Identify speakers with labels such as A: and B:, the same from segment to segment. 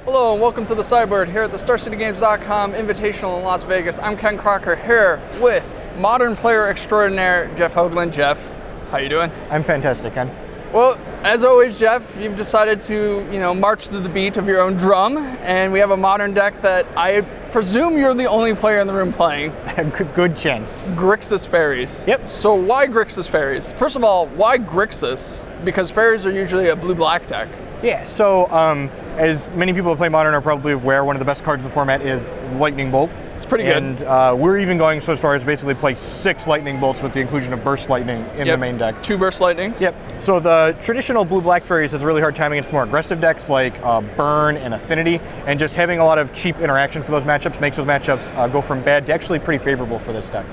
A: Hello and welcome to the Sideboard here at the StarCityGames.com Invitational in Las Vegas. I'm Ken Crocker here with modern player extraordinaire Jeff Hoogland. Jeff, how you doing?
B: I'm fantastic, Ken.
A: Well, as always, Jeff, you've decided to, march to the beat of your own drum, and we have a modern deck that I presume you're the only player in the room playing.
B: Good chance.
A: Grixis Faeries.
B: Yep.
A: So why Grixis Faeries? First of all, why Grixis? Because Faeries are usually a blue-black deck.
B: Yeah, so as many people who play Modern are probably aware, one of the best cards in the format is Lightning Bolt.
A: It's pretty good.
B: And we're even going so far as basically play 6 Lightning Bolts with the inclusion of Burst Lightning in the main deck.
A: 2 Burst Lightnings?
B: Yep. So the traditional blue-black Faeries has a really hard time against more aggressive decks like Burn and Affinity, and just having a lot of cheap interaction for those matchups makes those matchups go from bad to actually pretty favorable for this deck.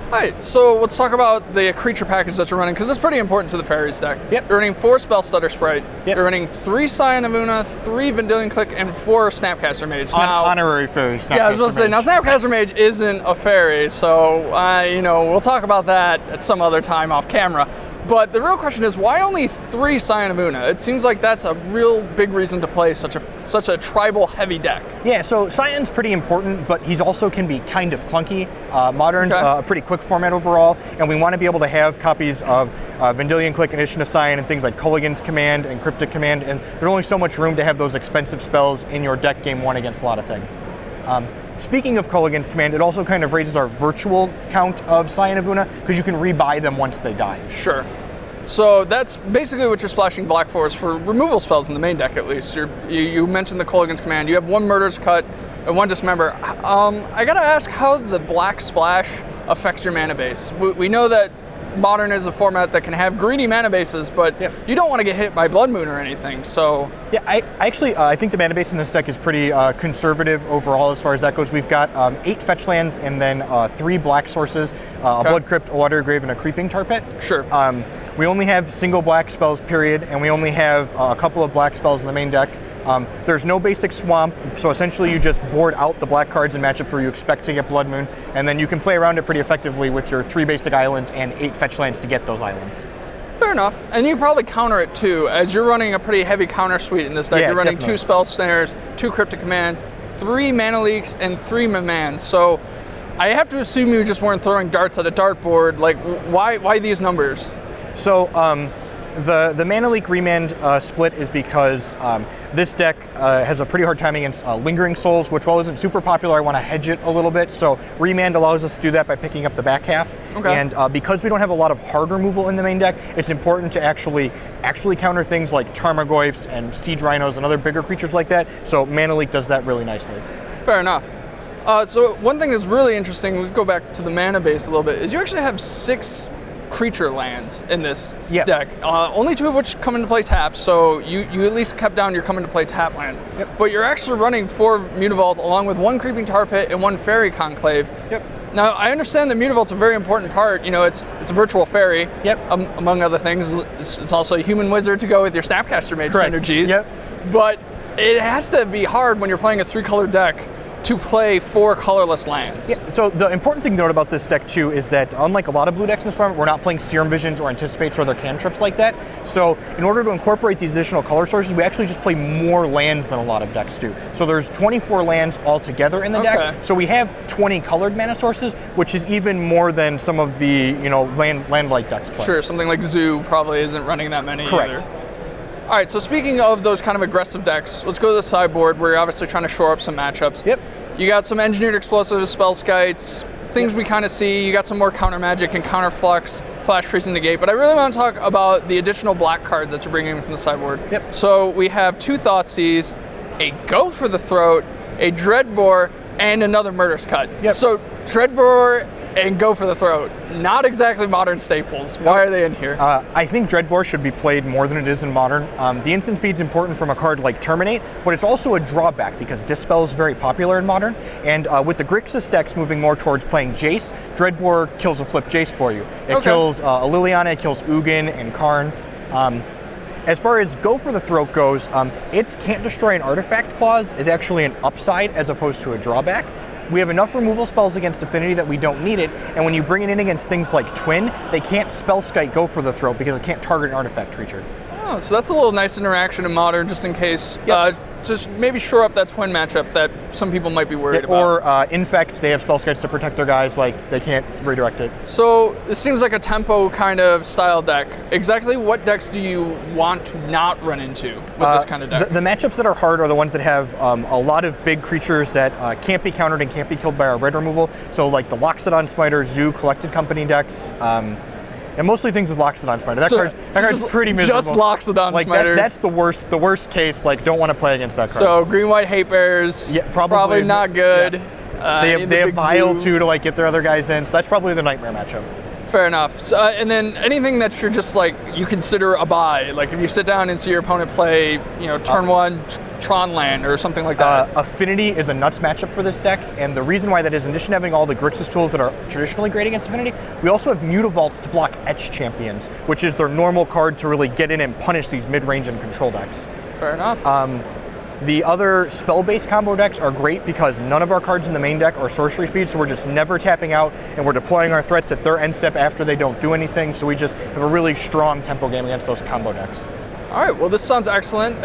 A: All right, so let's talk about the creature package that you're running, because it's pretty important to the Faeries deck.
B: Yep.
A: You're running 4 Spell Stutter Sprite.
B: Yep.
A: You're running 3 Scion of Una, 3 Vendilion Click, and 4 Snapcaster Mage. Now,
B: honorary Fairy Snapcaster
A: yeah, I was going to say, now Snapcaster Mage isn't a Fairy, so, we'll talk about that at some other time off camera. But the real question is, why only 3 Scion of Una? It seems like that's a real big reason to play such a tribal heavy deck.
B: Yeah, so Scion's pretty important, but he's also can be kind of clunky. Modern's a pretty quick format overall, and we want to be able to have copies of Vendilion Click, Initiative Scion, and things like Culligan's Command and Cryptic Command, and there's only so much room to have those expensive spells in your deck game 1 against a lot of things. Speaking of Culligan's Command, it also kind of raises our virtual count of Scion of Una, because you can rebuy them once they die.
A: Sure. So that's basically what you're splashing black for, is for removal spells in the main deck at least. You mentioned the Culligan's Command. You have 1 Murder's Cut and 1 Dismember. I gotta ask how the black splash affects your mana base. We know that Modern is a format that can have greedy mana bases, but you don't want to get hit by Blood Moon or anything, so...
B: Yeah, I think the mana base in this deck is pretty conservative overall as far as that goes. We've got 8 fetch lands and then 3 black sources, a Blood Crypt, a Water Grave, and a Creeping Tar Pit.
A: Sure.
B: We only have single black spells, period, and we only have a couple of black spells in the main deck. There's no basic swamp, so essentially you just board out the black cards in matchups where you expect to get Blood Moon, and then you can play around it pretty effectively with your 3 basic islands and 8 fetch lands to get those islands.
A: Fair enough. And you probably counter it too, as you're running a pretty heavy counter suite in this deck. You're running
B: definitely.
A: 2 Spell Snares, 2 Cryptic Commands, 3 Mana Leaks, and 3 Mamans. So I have to assume you just weren't throwing darts at a dartboard. Like, why these numbers?
B: So the Mana Leak Remand split is because this deck has a pretty hard time against Lingering Souls, which while isn't super popular, I want to hedge it a little bit. So Remand allows us to do that by picking up the back half.
A: Okay.
B: And because we don't have a lot of hard removal in the main deck, it's important to actually counter things like Tarmogoyfs and Siege Rhinos and other bigger creatures like that. So Mana Leak does that really nicely.
A: Fair enough. So one thing that's really interesting, we go back to the mana base a little bit, is you actually have 6 creature lands in this deck. Only 2 of which come into play taps, so you at least kept down your come into play tap lands.
B: Yep. But
A: you're actually running 4 Mutavault along with 1 Creeping Tar Pit and 1 Fairy Conclave.
B: Yep.
A: Now, I understand that Mutavault's a very important part. It's a virtual fairy, among other things. It's also a human wizard to go with your Snapcaster Mage synergies.
B: Yep.
A: But it has to be hard when you're playing a 3-color deck to play 4 colorless lands.
B: Yeah, so the important thing to note about this deck too is that unlike a lot of blue decks in this format, we're not playing Serum Visions or Anticipates or other cantrips like that. So in order to incorporate these additional color sources, we actually just play more lands than a lot of decks do. So there's 24 lands altogether in the deck. So we have 20 colored mana sources, which is even more than some of the land-like decks play.
A: Sure, something like Zoo probably isn't running that many either. All right, so speaking of those kind of aggressive decks, let's go to the sideboard where you're obviously trying to shore up some matchups.
B: Yep.
A: You got some Engineered Explosives, Spell Skites, things we kind of see. You got some more counter magic and counter flux, Flash Freeze Negate. But I really want to talk about the additional black cards that you're bringing in from the sideboard.
B: Yep.
A: So we have 2 Thoughtseize, a Go for the Throat, a Dreadbore, and another Murder's Cut.
B: Yep.
A: So Dreadbore and Go for the Throat, not exactly Modern staples. Why are they in here?
B: I think Dreadbore should be played more than it is in Modern. The instant speed's important from a card like Terminate, but it's also a drawback because Dispel is very popular in Modern, and with the Grixis decks moving more towards playing Jace, Dreadbore kills a flip Jace for you. It kills a Liliana, it kills Ugin and Karn. As far as Go for the Throat goes, its Can't Destroy an Artifact clause is actually an upside as opposed to a drawback. We have enough removal spells against Affinity that we don't need it, and when you bring it in against things like Twin, they can't Spellskite Go for the Throat because it can't target an artifact creature.
A: Oh, so that's a little nice interaction in Modern, just in case. just maybe shore up that twin matchup that some people might be worried about.
B: Or Infect, they have spell skites to protect their guys, like they can't redirect it.
A: So this seems like a tempo kind of style deck. Exactly what decks do you want to not run into with this kind of deck?
B: The matchups that are hard are the ones that have a lot of big creatures that can't be countered and can't be killed by our red removal. So like the Loxodon Spider, Zoo, Collected Company decks. And mostly things with Loxodon Spider. That card's pretty miserable.
A: Just Loxodon Spider.
B: That's the worst case. Like, don't want to play against that card.
A: So green-white hate bears.
B: Yeah,
A: probably not good.
B: Yeah. They have Vial too to like get their other guys in. So that's probably the nightmare matchup.
A: Fair enough. So, and then anything that you're just like you consider a buy. Like if you sit down and see your opponent play, turn one Tron land or something like that.
B: Affinity is a nuts matchup for this deck, and the reason why that is, in addition to having all the Grixis tools that are traditionally great against Affinity, we also have Mutavaults to block Etch Champions, which is their normal card to really get in and punish these mid-range and control decks.
A: Fair enough.
B: The other spell-based combo decks are great because none of our cards in the main deck are sorcery speed, so we're just never tapping out, and we're deploying our threats at their end step after they don't do anything, so we just have a really strong tempo game against those combo decks.
A: All right, well, this sounds excellent.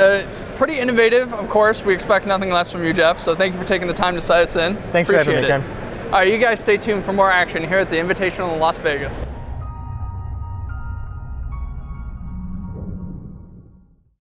A: Pretty innovative, of course. We expect nothing less from you, Jeff, so thank you for taking the time to cite us in.
B: Thanks for having me, Ken.
A: All right, you guys stay tuned for more action here at the Invitational in Las Vegas.